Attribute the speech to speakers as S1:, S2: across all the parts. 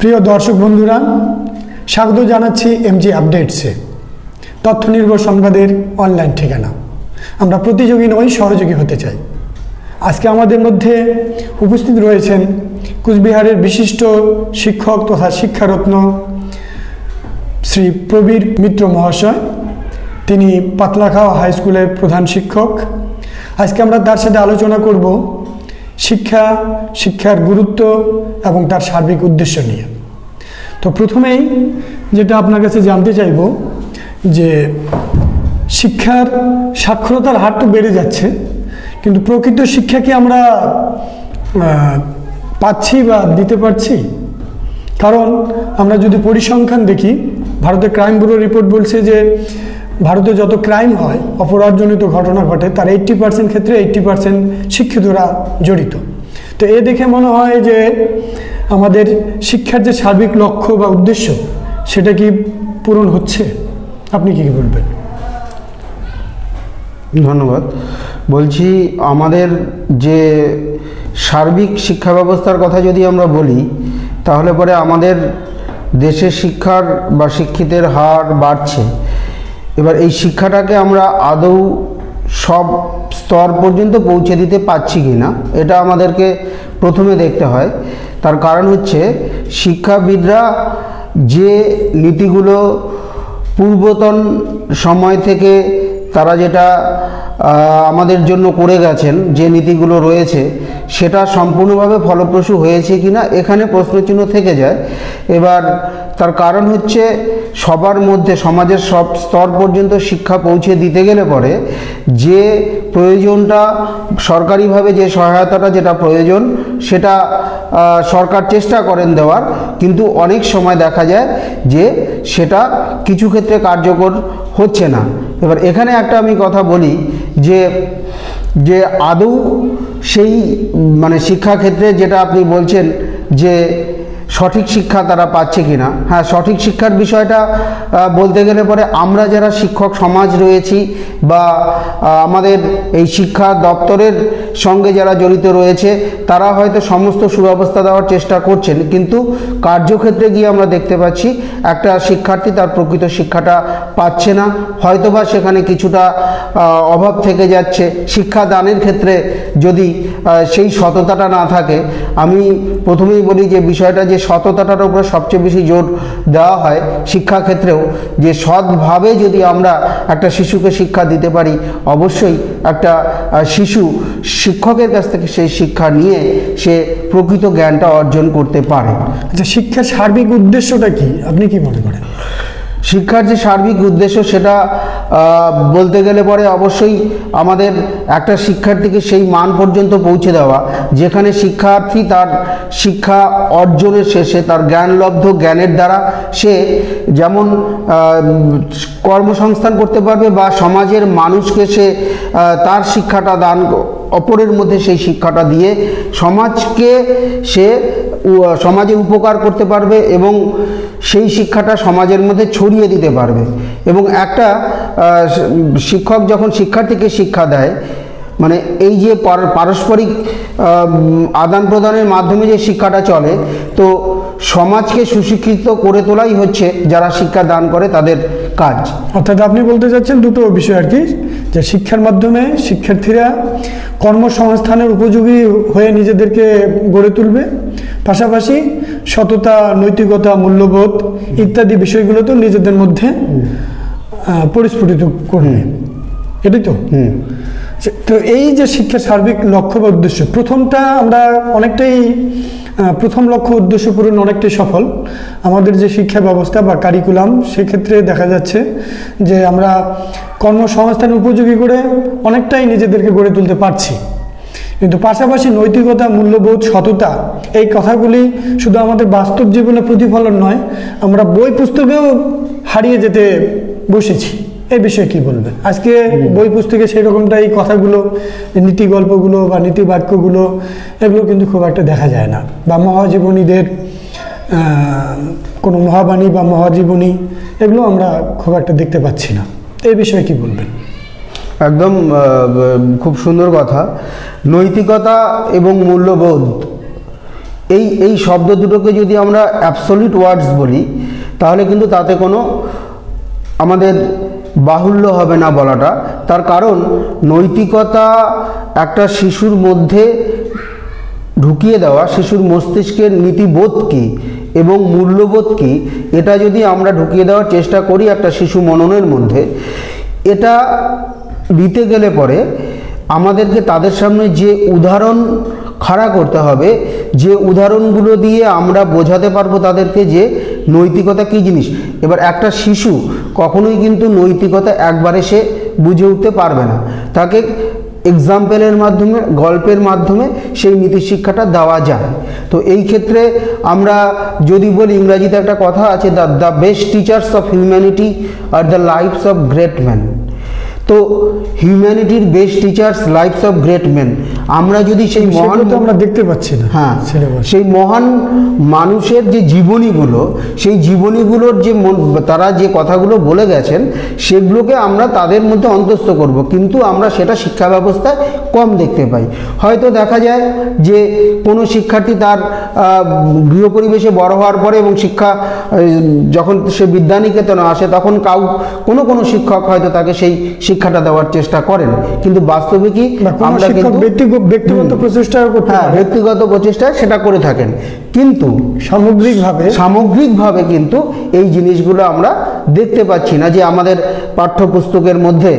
S1: প্রিয় দর্শক বন্ধুরা, স্বাগত জানাচ্ছি এমজি আপডেটসে, তথ্য নির্ভর সংবাদের অনলাইন ঠিকানা। আমরা প্রতিযোগী নই, সহযোগী হতে চাই। আজকে আমাদের মধ্যে উপস্থিত রয়েছেন কুচবিহারের বিশিষ্ট শিক্ষক তথা শিক্ষারত্ন শ্রী প্রবীর মিত্র মহাশয়। তিনি পাতলাখাওয়া হাই স্কুলের প্রধান শিক্ষক। আজকে আমরা তার সাথে আলোচনা করব শিক্ষার গুরুত্ব এবং তার সার্বিক উদ্দেশ্য নিয়ে। তো প্রথমেই যেটা আপনার কাছে জানতে চাইব যে শিক্ষার সাক্ষরতার হার তো বেড়ে যাচ্ছে, কিন্তু প্রকৃত শিক্ষা কি আমরা পাচ্ছি বা দিতে পারছি? কারণ আমরা যদি পরিসংখ্যান দেখি, ভারতের ক্রাইম ব্যুরো রিপোর্ট বলছে যে ভারতে যত ক্রাইম হয়, অপরাধজনিত ঘটনা ঘটে, তার 80% ক্ষেত্রে 80% শিক্ষিতরা জড়িত। তো এ দেখে মনে হয় যে আমাদের শিক্ষার যে সার্বিক লক্ষ্য বা উদ্দেশ্য, সেটা কি পূরণ হচ্ছে? আপনি কি বলবেন?
S2: ধন্যবাদ। বলছি, আমাদের যে সার্বিক শিক্ষা ব্যবস্থার কথা যদি আমরা বলি, তাহলে পরে আমাদের দেশের শিক্ষার বা শিক্ষিতের হার বাড়ছে। এবার এই শিক্ষাটাকে আমরা আদৌ সব স্তর পর্যন্ত পৌঁছে দিতে পারছি কি না, এটা আমাদেরকে প্রথমে দেখতে হয়। তার কারণ হচ্ছে, শিক্ষাবিদরা যে নীতিগুলো পূর্বতন সময় থেকে তারা যেটা আমাদের জন্য করে গেছেন, যে নীতিগুলো রয়েছে, সেটা সম্পূর্ণভাবে ফলপ্রসূ হয়েছে কিনা এখানে প্রশ্নচিহ্ন থেকে যায়। এবার তার কারণ হচ্ছে, সবার মধ্যে সমাজের সব স্তর পর্যন্ত শিক্ষা পৌঁছে দিতে গেলে পরে যে প্রয়োজনটা সরকারিভাবে যে সহায়তাটা যেটা প্রয়োজন, সেটা সরকার চেষ্টা করেন দেওয়ার, কিন্তু অনেক সময় দেখা যায় যে সেটা কিছু ক্ষেত্রে কার্যকর হচ্ছে না। এবার এখানে একটা আমি কথা বলি যে আদৌ সেই শিক্ষাক্ষেত্রে যেটা আপনি বলছেন যে সঠিক শিক্ষা তারা পাচ্ছে কিনা, হ্যাঁ, সঠিক শিক্ষার বিষয়টা বলতে গেলে পরে আমরা যারা শিক্ষক সমাজ রয়েছি বা আমাদের এই শিক্ষা দপ্তরের সঙ্গে যারা জড়িত রয়েছে, তারা হয়তো সমস্ত সুব্যবস্থা দেওয়ার চেষ্টা করছেন, কিন্তু কার্যক্ষেত্রে গিয়ে আমরা দেখতে পাচ্ছি একটা শিক্ষার্থী তার প্রকৃত শিক্ষাটা পাচ্ছে না। হয়তোবা সেখানে কিছুটা অভাব থেকে যাচ্ছে। শিক্ষাদানের ক্ষেত্রে যদি সেই সততাটা না থাকে, আমি প্রথমেই বলি যে বিষয়টা যে সততাটার উপরে সবচেয়ে বেশি জোর দেওয়া হয় শিক্ষাক্ষেত্রেও, যে সৎভাবে যদি আমরা একটা শিশুকে শিক্ষা দিতে পারি, অবশ্যই একটা শিশু শিক্ষকের কাছ থেকে সেই শিক্ষা নিয়ে সে প্রকৃত জ্ঞানটা অর্জন করতে পারে।
S1: আচ্ছা, শিক্ষার সার্বিক উদ্দেশ্যটা কি, আপনি কি মনে করেন?
S2: শিক্ষার যে সার্বিক উদ্দেশ্য, সেটা বলতে গেলে পরে অবশ্যই আমাদের একটা শিক্ষার্থীকে সেই মান পর্যন্ত পৌঁছে দেওয়া, যেখানে শিক্ষার্থী তার শিক্ষা অর্জনের শেষে তার জ্ঞানলব্ধ জ্ঞানের দ্বারা সে যেমন কর্মসংস্থান করতে পারবে বা সমাজের মানুষকে সে তার শিক্ষাটা দান, অপরের মধ্যে সেই শিক্ষাটা দিয়ে সমাজকে সে সমাজে উপকার করতে পারবে এবং সেই শিক্ষাটা সমাজের মধ্যে ছড়িয়ে দিতে পারবে। এবং একটা শিক্ষক যখন শিক্ষার্থীকে শিক্ষা দেয়, এই যে পারস্পরিক আদান প্রদানের মাধ্যমে যে শিক্ষাটা চলে, তো সমাজকে সুশিক্ষিত করে তোলাই হচ্ছে যারা শিক্ষা দান করে তাদের কাজ।
S1: অর্থাৎ আপনি বলতে চাচ্ছেন দুটো বিষয় আর কি, যে শিক্ষার মাধ্যমে শিক্ষার্থীরা কর্মসংস্থানের উপযোগী হয়ে নিজেদেরকে গড়ে তুলবে, পাশাপাশি সততা, নৈতিকতা, মূল্যবোধ ইত্যাদি বিষয়গুলো তো নিজেদের মধ্যে পরিস্ফুটিত করবে, এটাই তো। তো এই যে শিক্ষার সার্বিক লক্ষ্য বা উদ্দেশ্য, প্রথমটা আমরা অনেকটাই প্রথম লক্ষ্য উদ্দেশ্য পূরণ অনেকটাই সফল। আমাদের যে শিক্ষা ব্যবস্থা বা কারিকুলাম, সেক্ষেত্রে দেখা যাচ্ছে যে আমরা কর্মসংস্থান উপযোগী করে অনেকটাই নিজেদেরকে গড়ে তুলতে পারছি, কিন্তু পাশাপাশি নৈতিকতা, মূল্যবোধ, সততা, এই কথাগুলি শুধু আমাদের বাস্তব জীবনে প্রতিফলন নয়, আমরা বই পুস্তকেও হারিয়ে যেতে বসেছি। এই বিষয়ে কি বলবেন? আজকে বই পুস্তকে সেই রকমটা এই কথাগুলো, নীতি গল্পগুলো বা নীতি বাক্যগুলো, এগুলো কিন্তু খুব একটা দেখা যায় না। বা মহাজীবনীদের কোনো মহাবাণী বা মহাজীবনী, এগুলো আমরা খুব একটা দেখতে পাচ্ছি না। এই বিষয়ে কি বলবেন?
S2: একদম খুব সুন্দর কথা। নৈতিকতা এবং মূল্যবোধ এই শব্দ দুটোকে যদি আমরা অ্যাবসলিউট ওয়ার্ডস বলি, তাহলে কিন্তু তাতে কোনো আমাদের বাহুল্য হবে না বলাটা। তার কারণ নৈতিকতা একটা শিশুর মধ্যে ঢুকিয়ে দেওয়া, শিশুর মস্তিষ্কের নীতিবোধ কী এবং মূল্যবোধ কী, এটা যদি আমরা ঢুকিয়ে দেওয়ার চেষ্টা করি একটা শিশু মননের মধ্যে, এটা দিতে গেলে পরে আমাদেরকে তাদের সামনে যে উদাহরণ খাড়া করতে হবে, যে উদাহরণগুলো দিয়ে আমরা বোঝাতে পারবো তাদেরকে যে নৈতিকতা কী জিনিস। এবার একটা শিশু কখনোই কিন্তু নৈতিকতা একবারে সে বুঝে উঠতে পারবে না, তাকে এক্সাম্পলের মাধ্যমে, গল্পের মাধ্যমে সেই নীতিশিক্ষাটা দেওয়া যায়। তো এই ক্ষেত্রে আমরা যদি বলি, ইংরাজিতে একটা কথা আছে, the best teachers of humanity আর the lifes of great man. তো হিউম্যানিটির best teachers, lifes of great man, আমরা যদি সেই মহান,
S1: তো আমরা দেখতে পাচ্ছি না,
S2: হ্যাঁ, সেই মহান মানুষের যে জীবনীগুলো, সেই জীবনীগুলোর যে তারা যে কথাগুলো বলে গেছেন, সেগুলোকে আমরা তাদের মধ্যে অন্তস্থ করব, কিন্তু আমরা সেটা শিক্ষা ব্যবস্থায় কম দেখতে পাই। হয়তো দেখা যায় যে কোনো শিক্ষার্থী তার গৃহ পরিবেশে বড় হওয়ার পরে এবং শিক্ষা যখন সে বিদ্যানিকেতনে আসে, তখন কোনো শিক্ষক হয়তো তাকে সেই শিক্ষাটা দেওয়ার চেষ্টা করেন, কিন্তু বাস্তবে কি আমরা কিন্তু
S1: ব্যক্তিগত প্রচেষ্টা করতে,
S2: হ্যাঁ, ব্যক্তিগত প্রচেষ্টায় সেটা করে থাকেন, কিন্তু সামগ্রিকভাবে কিন্তু এই জিনিসগুলো আমরা দেখতে পাচ্ছি না। যে আমাদের পাঠ্যপুস্তকের মধ্যে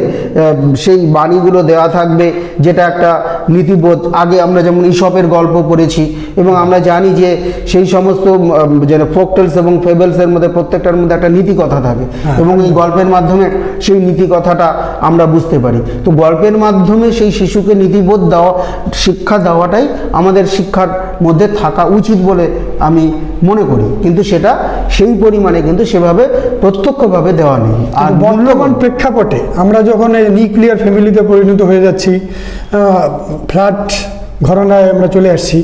S2: সেই বাণীগুলো দেওয়া থাকবে, যেটা একটা নীতিবোধ। আগে আমরা যেমন ঈশপের গল্প পড়েছি এবং আমরা জানি যে সেই সমস্ত যে ফোকটেলস এবং ফেবলসের মধ্যে প্রত্যেকটার মধ্যে একটা নীতি কথা থাকে, এবং এই গল্পের মাধ্যমে সেই নীতি কথাটা আমরা বুঝতে পারি। তো গল্পের মাধ্যমে সেই শিশুকে নীতিবোধ দেওয়া, শিক্ষা দেওয়াটাই আমাদের শিক্ষার মধ্যে থাকা উচিত বলে আমি মনে করি, কিন্তু সেটা সেই পরিমাণে কিন্তু সেভাবে প্রত্যক্ষভাবে দেওয়া নেই।
S1: আর বর্তমান প্রেক্ষাপটে আমরা যখন এই নিউক্লিয়ার ফ্যামিলিতে পরিণত হয়ে যাচ্ছি, ফ্ল্যাট ঘরানায় আমরা চলে আসছি,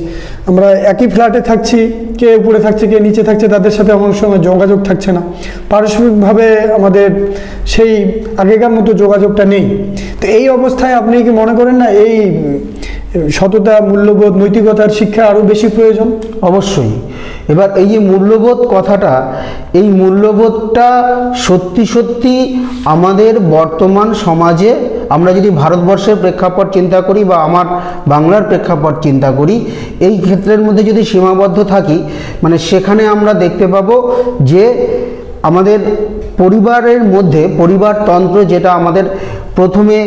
S1: আমরা একই ফ্ল্যাটে থাকছি, কে উপরে থাকছে কে নিচে থাকছে, তাদের সাথে এমন সময় যোগাযোগ থাকছে না, পারস্পরিকভাবে আমাদের সেই আগেকার মতো যোগাযোগটা নেই। তো এই অবস্থায় আপনি কি মনে করেন না এই সততা, মূল্যবোধ, নৈতিকতার শিক্ষা আরও বেশি প্রয়োজন?
S2: অবশ্যই। এবার এই যে মূল্যবোধ কথাটা, এই মূল্যবোধটা সত্যি সত্যি আমাদের বর্তমান সমাজে, আমরা যদি ভারতবর্ষের প্রেক্ষাপট চিন্তা করি বা আমার বাংলার প্রেক্ষাপট চিন্তা করি, এই ক্ষেত্রের মধ্যে যদি সীমাবদ্ধ থাকি, মানে সেখানে আমরা দেখতে পাবো যে আমাদের পরিবারের মধ্যে পরিবারতন্ত্র, যেটা আমাদের প্রথমে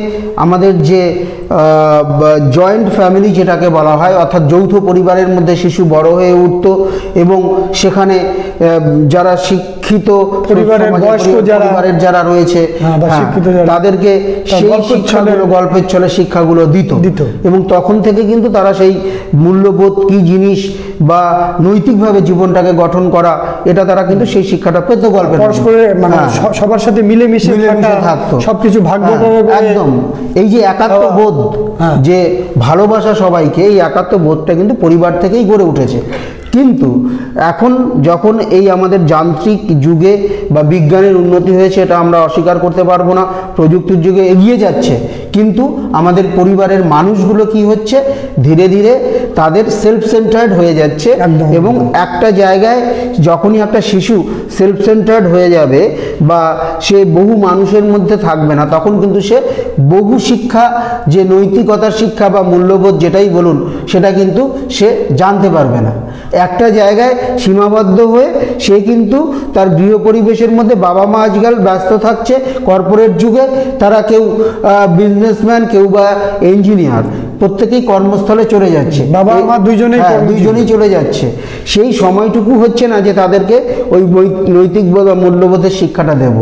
S2: আমাদের যে জয়েন্ট ফ্যামিলি যেটাকে বলা হয়, অর্থাৎ যৌথ পরিবারের মধ্যে শিশু বড় হয়ে উঠত এবং সেখানে যারা শিক্ষিত
S1: পরিবারের
S2: যারা রয়েছে তাদেরকে সেই শিক্ষাগুলো, গল্পের ছলে শিক্ষাগুলো দিত, এবং তখন থেকে কিন্তু তারা সেই মূল্যবোধ কি জিনিস বা নৈতিকভাবে জীবনটাকে গঠন করা, এটা তারা কিন্তু সেই শিক্ষাটা পেত গল্পের,
S1: পরস্পরের মানে সবার সাথে মিলেমিশে থাকতো, সবকিছু ভাগ বটরা
S2: একদম। এই যে একাত্মবোধ, যে ভালোবাসা সবাইকে, এই একাত্মবোধটা কিন্তু পরিবার থেকেই গড়ে উঠেছে। কিন্তু এখন যখন এই আমাদের যান্ত্রিক যুগে বা বিজ্ঞানের উন্নতি হয়েছে, এটা আমরা অস্বীকার করতে পারবো না, প্রযুক্তির যুগে এগিয়ে যাচ্ছে, কিন্তু আমাদের পরিবারের মানুষগুলো কি হচ্ছে, ধীরে ধীরে তাদের সেলফ সেন্টার্ড হয়ে যাচ্ছে। এবং একটা জায়গায় যখনই একটা শিশু সেলফ সেন্টার্ড হয়ে যাবে বা সে বহু মানুষের মধ্যে থাকবে না, তখন কিন্তু সে বহু শিক্ষা, যে নৈতিকতার শিক্ষা বা মূল্যবোধ যেটাই বলুন, সেটা কিন্তু সে জানতে পারবে না। একটা জায়গায় সীমাবদ্ধ হয়ে সে কিন্তু তার গৃহ পরিবেশের মধ্যে, বাবা মা আজকাল ব্যস্ত থাকছে কর্পোরেট যুগে, তারা কেউ বিজনেসম্যান, কেউ বা ইঞ্জিনিয়ার, প্রত্যেকেই কর্মস্থলে চলে যাচ্ছে,
S1: বাবা মা দুইজনেই
S2: চলে যাচ্ছে। সেই সময়টুকু হচ্ছে না যে তাদেরকে ওই নৈতিক বোধ বা মূল্যবোধের শিক্ষাটা দেব।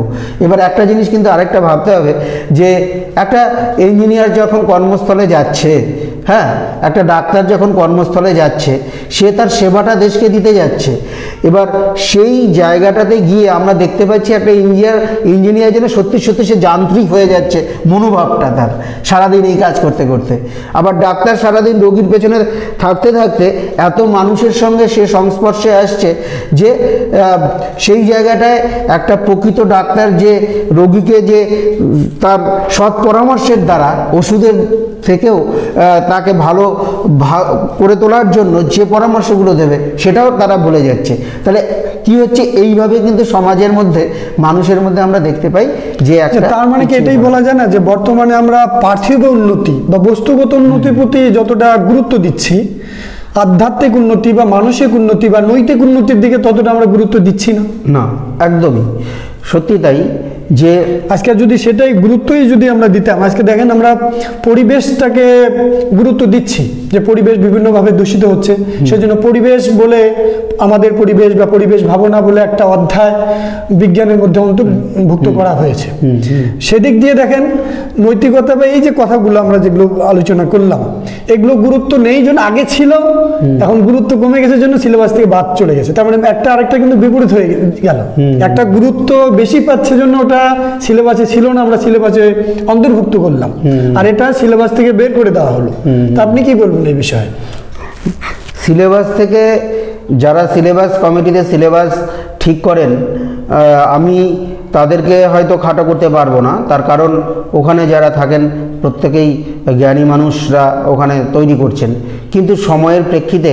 S2: এবার একটা জিনিস কিন্তু আরেকটা ভাবতে হবে, যে একটা ইঞ্জিনিয়ার যখন কর্মস্থলে যাচ্ছে, হ্যাঁ, একটা ডাক্তার যখন কর্মস্থলে যাচ্ছে, সে তার সেবাটা দেশকে দিতে যাচ্ছে। এবার সেই জায়গাটাতে গিয়ে আমরা দেখতে পাচ্ছি একটা ইঞ্জিনিয়ার যেন সত্যি সত্যি সে যান্ত্রিক হয়ে যাচ্ছে, মনোভাবটা তার সারাদিন এই কাজ করতে করতে। আবার ডাক্তার সারাদিন রোগীর পেছনে থাকতে থাকতে এত মানুষের সঙ্গে সে সংস্পর্শে আসছে যে সেই জায়গাটায় একটা প্রকৃত ডাক্তার যে রোগীকে যে তার সৎ পরামর্শের দ্বারা, ওষুধের থেকেও তাকে ভালো করে তোলার জন্য যে পরামর্শগুলো দেবে সেটাও তারা ভুলে যাচ্ছে। তাহলে কি হচ্ছে, এইভাবে কিন্তু সমাজের মধ্যে মানুষের মধ্যে আমরা দেখতে পাই যে একটা,
S1: তার মানে কি এটাই বলা যায় না যে বর্তমানে আমরা পার্থিব উন্নতি বা বস্তুগত উন্নতির প্রতি যতটা গুরুত্ব দিচ্ছি, আধ্যাত্মিক উন্নতি বা মানসিক উন্নতি বা নৈতিক উন্নতির দিকে ততটা আমরা গুরুত্ব দিচ্ছি না?
S2: না, একদমই সত্যি তাই। যে
S1: আজকে যদি সেটাই গুরুত্বই যদি আমরা দিতাম, আজকে দেখেন আমরা পরিবেশটাকে গুরুত্ব দিচ্ছি যে পরিবেশ বিভিন্নভাবে দূষিত হচ্ছে, সেজন্য পরিবেশ বলে আমাদের পরিবেশ বা পরিবেশ ভাবনা বলে একটা অধ্যায় বিজ্ঞানের মধ্যে অন্তর্ভুক্ত করা হয়েছে। সেদিক দিয়ে দেখেন নৈতিকতা বা এই যে কথাগুলো আমরা যেগুলো আলোচনা করলাম, এগুলো গুরুত্ব নেই জন্য আগে ছিল, এখন গুরুত্ব কমে গেছে জন্য সিলেবাস থেকে বাদ চলে গেছে। তার মানে একটা আরেকটা কিন্তু বিপরীত হয়ে গেল। একটা গুরুত্ব বেশি পাচ্ছে জন্য ওটা সিলেবাসে ছিল না, আমরা সিলেবাসে অন্তর্ভুক্ত করলাম, আর এটা সিলেবাস থেকে বের করে দেওয়া হলো। তা আপনি কি বলবেন এই বিষয়ে?
S2: সিলেবাস থেকে যারা সিলেবাস কমিটিতে সিলেবাস ঠিক করেন, আমি তাদেরকে হয়তো খাটো করতে পারবো না, তার কারণ ওখানে যারা থাকেন প্রত্যেকেই জ্ঞানী মানুষরা ওখানে তৈরি করছেন। কিন্তু সময়ের প্রেক্ষিতে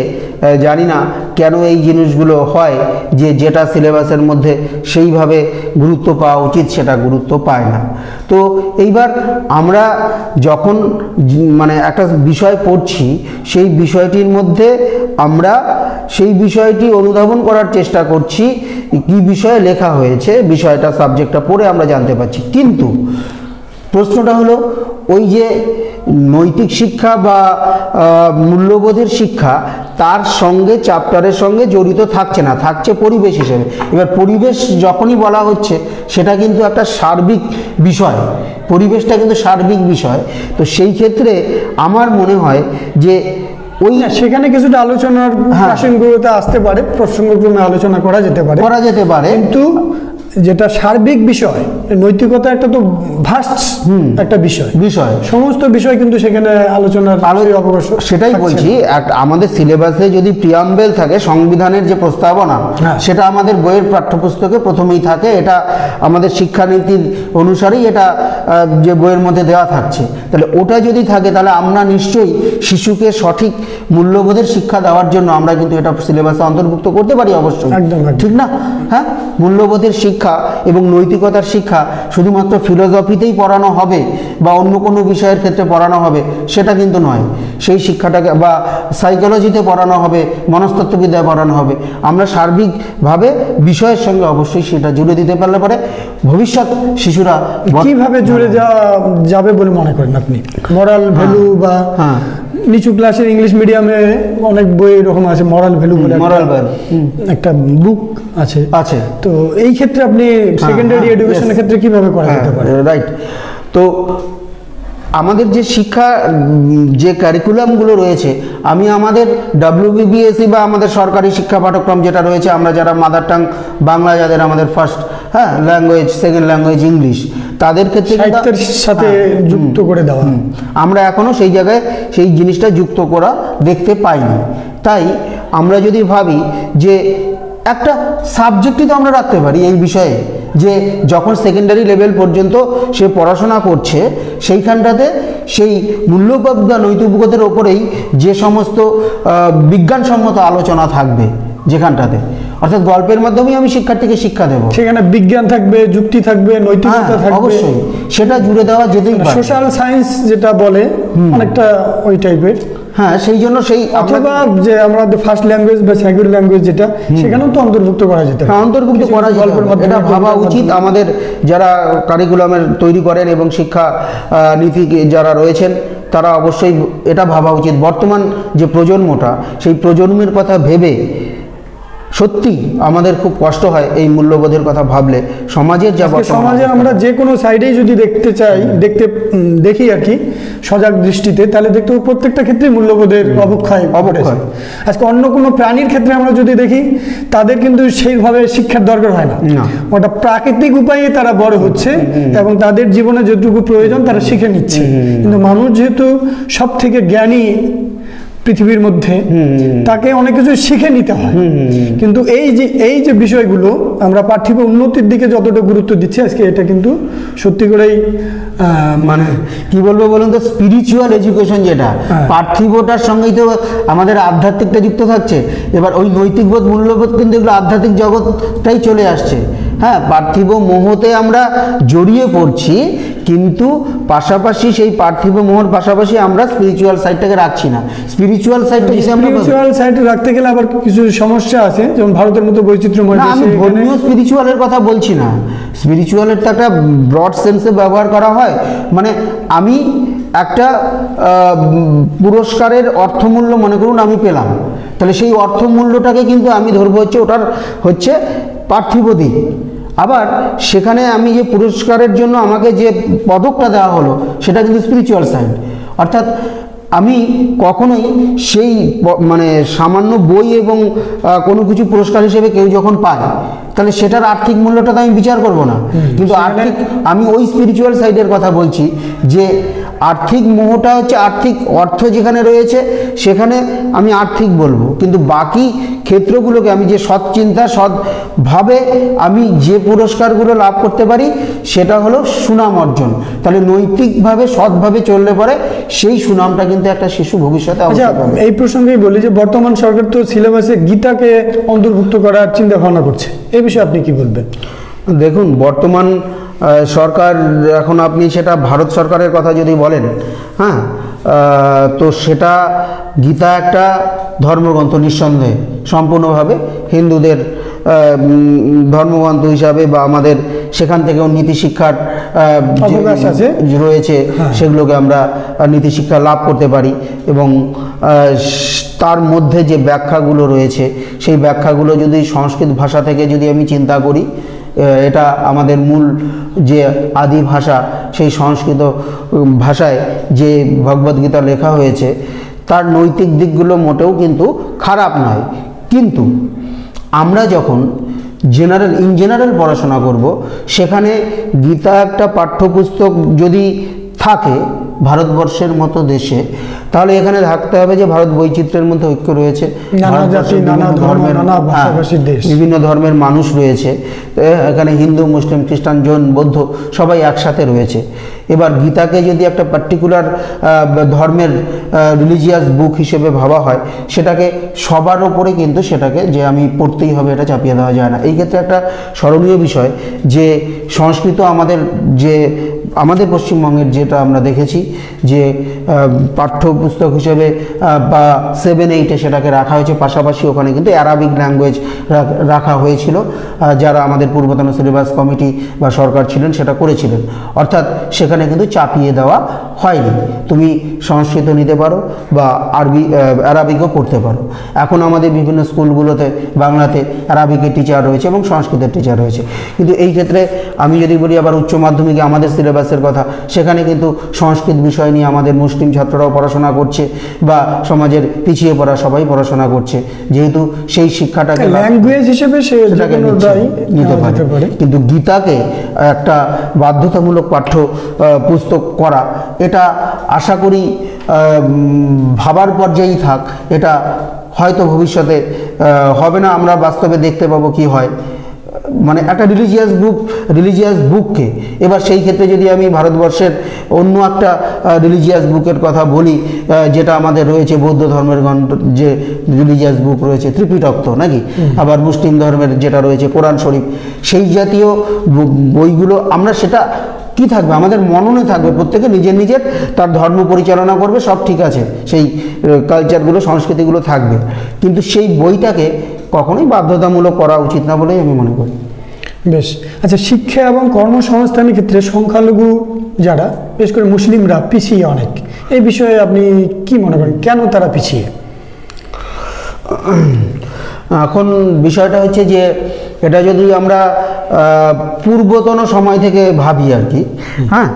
S2: জানি না কেন এই জিনিসগুলো হয় যে যেটা সিলেবাসের মধ্যে সেইভাবে গুরুত্ব পাওয়া উচিত সেটা গুরুত্ব পায় না। তো এইবার আমরা যখন মানে একটা বিষয় পড়ছি, সেই বিষয়টির মধ্যে আমরা সেই বিষয়টি অনুধাবন করার চেষ্টা করছি, কি বিষয়ে লেখা হয়েছে বিষয়টা সাবজেক্টটা পড়ে আমরা জানতে পারছি। কিন্তু প্রশ্নটা হলো ওই যে নৈতিক শিক্ষা বা মূল্যবোধের শিক্ষা, তার সঙ্গে চ্যাপ্টারের সঙ্গে জড়িত থাকছে না, থাকছে পরিবেশ হিসেবে। এবার পরিবেশ যখনই বলা হচ্ছে সেটা কিন্তু একটা সার্বিক বিষয়, পরিবেশটা কিন্তু সার্বিক বিষয়। তো সেই ক্ষেত্রে আমার মনে হয় যে ওই
S1: সেখানে কিছুটা আলোচনার প্রাসঙ্গিকতা আসতে পারে, প্রসঙ্গক্রমে আলোচনা করা যেতে পারে, কিন্তু যেটা সার্বিক বিষয়, নৈতিকতা একটা তো ভাস্ট একটা বিষয়, সমস্ত বিষয় কিন্তু সেখানে আলোচনার অবকাশ।
S2: সেটাই বলছি, আমাদের সিলেবাসে যদি প্রিয়াম্বেল থাকে, সংবিধানের যে প্রস্তাবনা, সেটা আমাদের বইয়ের পাঠ্যপুস্তকে প্রথমেই থাকে, এটা আমাদের শিক্ষানীতির অনুসারেই এটা যে বইয়ের মধ্যে দেওয়া থাকছে। তাহলে ওটা যদি থাকে তাহলে আমরা নিশ্চয়ই শিশুকে সঠিক মূল্যবোধের শিক্ষা দেওয়ার জন্য আমরা কিন্তু এটা সিলেবাসে অন্তর্ভুক্ত করতে পারি অবশ্যই,
S1: একদম
S2: ঠিক না? হ্যাঁ, মূল্যবোধের শিক্ষা এবং নৈতিকতার শিক্ষা শুধুমাত্র ফিলোসফিতেই পড়ানো হবে বা অন্য কোনো বিষয়ের ক্ষেত্রে পড়ানো হবে সেটা কিন্তু নয়। সেই শিক্ষাটাকে বা সাইকোলজিতে পড়ানো হবে, মনস্তত্ত্ববিদ্যায় পড়ানো হবে। আমরা সার্বিকভাবে বিষয়ের সঙ্গে অবশ্যই সেটা জুড়ে দিতে পারলে পরে ভবিষ্যৎ শিশুরা
S1: কিভাবে জুড়ে যাবে বলে মনে করেন আপনি? মরাল ভ্যালু বা নিচু ক্লাসের ইংলিশ মিডিয়ামে অনেক বই এরকম আছে, মরাল ভ্যালু বলে একটা বুক আছে। তো এই ক্ষেত্রে আপনি সেকেন্ডারি এডুকেশনের ক্ষেত্রে কিভাবে করা যেতে পারে?
S2: রাইট। তো আমাদের যে শিক্ষা যে কারিকুলামগুলো রয়েছে, আমি আমাদের WBBSE বা আমাদের সরকারি শিক্ষা পাঠ্যক্রম যেটা রয়েছে, আমরা যারা মাদার টাং বাংলা, যাদের আমাদের first language, second language English, তাদের ক্ষেত্রে
S1: সাহিত্যের সাথে যুক্ত করে দেওয়া,
S2: আমরা এখনও সেই জায়গায় সেই জিনিসটা যুক্ত করা দেখতে পাইনি। তাই আমরা যদি ভাবি যে একটা সাবজেক্টই তো আমরা রাখতে পারি এই বিষয়ে, যে যখন সেকেন্ডারি লেভেল পর্যন্ত সে পড়াশোনা করছে সেইখানটাতে সেই মূল্যবোধ বা নৈতিকতার ওপরেই যে সমস্ত বিজ্ঞানসম্মত আলোচনা থাকবে, যেখানটাতে অর্থাৎ গল্পের মাধ্যমেই আমি শিক্ষার্থীকে শিক্ষা দেবো,
S1: সেখানে বিজ্ঞান থাকবে, যুক্তি থাকবে, নৈতিকতা থাকবে,
S2: অবশ্যই সেটা জুড়ে দেওয়া যেতেই পারে।
S1: সোশ্যাল সায়েন্স যেটা বলে অনেকটা ওই টাইপের।
S2: সেই জন্য সেই
S1: অথবা যে আমরা ফার্স্ট ল্যাঙ্গুয়েজ বা সেকেন্ড ল্যাঙ্গুয়েজ যেটা, সেখানেও তো অন্তর্ভুক্ত করা যেতে পারে।
S2: অন্তর্ভুক্ত করা গল্পের মাধ্যমে এটা ভাবা উচিত আমাদের যারা কারিকুলামের তৈরি করেন এবং শিক্ষা নীতি যারা রয়েছেন তারা অবশ্যই এটা ভাবা উচিত। বর্তমান যে প্রজন্মটা, সেই প্রজন্মের কথা ভেবে সত্যি আমাদের খুব কষ্ট হয় এই মূল্যবোধের কথা ভাবলে। সমাজের
S1: সমাজে আমরা যে কোনো সাইডেই যদি দেখি আর কি সজাগ দৃষ্টিতে, তাহলে দেখতে প্রত্যেকটা ক্ষেত্রে মূল্যবোধের অবক্ষয়। আজকে অন্য কোনো প্রাণীর ক্ষেত্রে আমরা যদি দেখি, তাদের কিন্তু সেইভাবে শিক্ষার দরকার হয় না, ওটা প্রাকৃতিক উপায়ে তারা বড় হচ্ছে এবং তাদের জীবনে যেটুকু প্রয়োজন তারা শিখে নিচ্ছে। কিন্তু মানুষ যেহেতু সব থেকে জ্ঞানী পৃথিবীর মধ্যে, তাকে অনেক কিছু শিখে নিতে হয়। কিন্তু এই যে বিষয়গুলো আমরা পার্থিব উন্নতির দিকে যতটা গুরুত্ব দিচ্ছি আজকে, এটা কিন্তু সত্যি করেই
S2: মানে কি বলবো বলুন তো, স্পিরিচুয়াল এডুকেশন যেটা পার্থিবটার সঙ্গেই তো আমাদের আধ্যাত্মিকটা যুক্ত থাকছে। এবার ওই নৈতিকবোধ মূল্যবোধ কিন্তু এগুলো আধ্যাত্মিক জগৎটাই চলে আসছে। হ্যাঁ, পার্থিব মোহতে আমরা জড়িয়ে পড়ছি, কিন্তু পাশাপাশি সেই পার্থিব মোহর পাশাপাশি আমরা স্পিরিচুয়াল সাইডটাকে রাখছি না। স্পিরিচুয়াল সাইডটা
S1: স্পিরিচুয়াল সাইড রাখতে গেলে আবার কিছু সমস্যা আছে, যেমন ভারতের মতো বৈচিত্র্যময়
S2: না, আমি ধর্মীয় স্পিরিচুয়ালের কথা বলছি না। স্পিরিচুয়ালের তো একটা ব্রড সেন্সে ব্যবহার করা হয়। মানে আমি একটা পুরস্কারের অর্থমূল্য মনে করুন আমি পেলাম, তাহলে সেই অর্থমূল্যটাকে কিন্তু আমি ধরবো হচ্ছে ওটার হচ্ছে পার্থিব দিক। আবার সেখানে আমি যে পুরস্কারের জন্য আমাকে যে পদকটা দেওয়া হলো সেটা কিন্তু স্পিরিচুয়াল সাইড। অর্থাৎ আমি কখনোই সেই মানে সামান্য বই এবং কোনো কিছু পুরস্কার হিসেবে কেউ যখন পায়, তাহলে সেটার আর্থিক মূল্যটা তো আমি বিচার করব না। কিন্তু আমি ওই স্পিরিচুয়াল সাইডের কথা বলছি, যে আর্থিক মোহটা হচ্ছে আর্থিক অর্থ যেখানে রয়েছে সেখানে আমি আর্থিক বলবো, কিন্তু বাকি ক্ষেত্রগুলোকে আমি যে সৎ চিন্তা সৎভাবে আমি যে পুরস্কারগুলো লাভ করতে পারি সেটা হলো সুনাম অর্জন। তাহলে নৈতিকভাবে সৎভাবে চললে পরে সেই সুনামটা কিন্তু একটা শিশু ভবিষ্যতে।
S1: আচ্ছা, এই প্রসঙ্গেই বলি যে বর্তমান সরকার তো সিলেবাসে গীতাকে অন্তর্ভুক্ত করার চিন্তা ভাবনা করছে, এই বিষয়ে আপনি কি বলবেন?
S2: দেখুন, বর্তমান সরকার, এখন আপনি সেটা ভারত সরকারের কথা যদি বলেন, হ্যাঁ, তো সেটা গীতা একটা ধর্মগ্রন্থ নিঃসন্দেহে, সম্পূর্ণভাবে হিন্দুদের ধর্মগ্রন্থ হিসাবে, বা আমাদের সেখান থেকেও নীতিশিক্ষার রয়েছে, সেগুলোকে আমরা নীতিশিক্ষা লাভ করতে পারি। এবং তার মধ্যে যে ব্যাখ্যাগুলো রয়েছে সেই ব্যাখ্যাগুলো যদি সংস্কৃত ভাষা থেকে যদি আমি চিন্তা করি, এটা আমাদের মূল যে আদি ভাষা, সেই সংস্কৃত ভাষায় যে ভগবদ্গীতা লেখা হয়েছে তার নৈতিক দিকগুলো মোটেও কিন্তু খারাপ নয়। কিন্তু আমরা যখন ইন জেনারেল পড়াশোনা করব, সেখানে গীতা একটা পাঠ্যপুস্তক যদি থাকে ভারতবর্ষের মতো দেশে, তাহলে এখানে থাকতে হবে যে ভারত বৈচিত্র্যের মধ্যে ঐক্য রয়েছে, বিভিন্ন ধর্মের মানুষ রয়েছে, এখানে হিন্দু, মুসলিম, খ্রিস্টান, জৈন, বৌদ্ধ সবাই একসাথে রয়েছে। এবার গীতাকে যদি একটা পার্টিকুলার ধর্মের রিলিজিয়াস বুক হিসেবে ভাবা হয়, সেটাকে সবার ওপরে কিন্তু সেটাকে যে আমি পড়তেই হবে এটা চাপিয়ে দেওয়া যায় না। এই ক্ষেত্রে একটা স্মরণীয় বিষয় যে সংস্কৃত আমাদের পশ্চিমবঙ্গের যেটা আমরা দেখেছি যে পাঠ্যপুস্তক হিসেবে বা 7-8-এ সেটাকে রাখা হয়েছে, পাশাপাশি ওখানে কিন্তু অ্যারাবিক ল্যাঙ্গুয়েজ রাখা হয়েছিল, যারা আমাদের পূর্বতন সিলেবাস কমিটি বা সরকার ছিলেন সেটা করেছিলেন। অর্থাৎ সেখানে কিন্তু চাপিয়ে দেওয়া হয়নি, তুমি সংস্কৃত নিতে পারো বা অ্যারাবিকও পড়তে পারো। এখন আমাদের বিভিন্ন স্কুলগুলোতে বাংলাতে অ্যারাবিকের টিচার রয়েছে এবং সংস্কৃতের টিচার রয়েছে। কিন্তু এই ক্ষেত্রে আমি যদি বলি আবার উচ্চ মাধ্যমিকে আমাদের সিলেবাসের কথা, সেখানে কিন্তু সংস্কৃত বিষয় নিয়ে আমাদের মুসলিম ছাত্ররাও পড়াশোনা করছে বা সমাজের পিছিয়ে পড়া সবাই পড়াশোনা করছে, যেহেতু সেই শিক্ষাটাকে
S1: ল্যাঙ্গুয়েজ হিসেবে সেটাকে
S2: নিতে পারে। কিন্তু গীতাকে একটা বাধ্যতামূলক পাঠ্য পুস্তক করা, এটা আশা করি ভাবার পর্যায়েই থাক, এটা হয়তো ভবিষ্যতে হবে না, আমরা বাস্তবে দেখতে পাবো কি হয়। মানে একটা রিলিজিয়াস বুককে, এবার সেই ক্ষেত্রে যদি আমি ভারতবর্ষের অন্য একটা রিলিজিয়াস বুকের কথা বলি, যেটা আমাদের রয়েছে বৌদ্ধ ধর্মের যে রিলিজিয়াস বুক রয়েছে ত্রিপিটক, নাকি, আবার মুসলিম ধর্মের যেটা রয়েছে কোরআন শরীফ, সেই জাতীয় বইগুলো আমরা সেটা কি থাকবে আমাদের মননে থাকবে, প্রত্যেকে নিজের তার ধর্ম পরিচালনা করবে, সব ঠিক আছে, সেই কালচারগুলো সংস্কৃতিগুলো থাকবে, কিন্তু সেই বইটাকে কখনোই বাধ্যতামূলক করা উচিত না বলেই আমি মনে করি।
S1: বেশ, আচ্ছা, শিক্ষা এবং কর্মসংস্থানের ক্ষেত্রে সংখ্যালঘু যারা, বিশেষ করে মুসলিমরা পিছিয়ে অনেক, এই বিষয়ে আপনি কি মনে করেন, কেন তারা পিছিয়ে?
S2: এখন বিষয়টা হচ্ছে যে এটা যদি আমরা পূর্বতন সময় থেকে ভাবি আর কি, হ্যাঁ,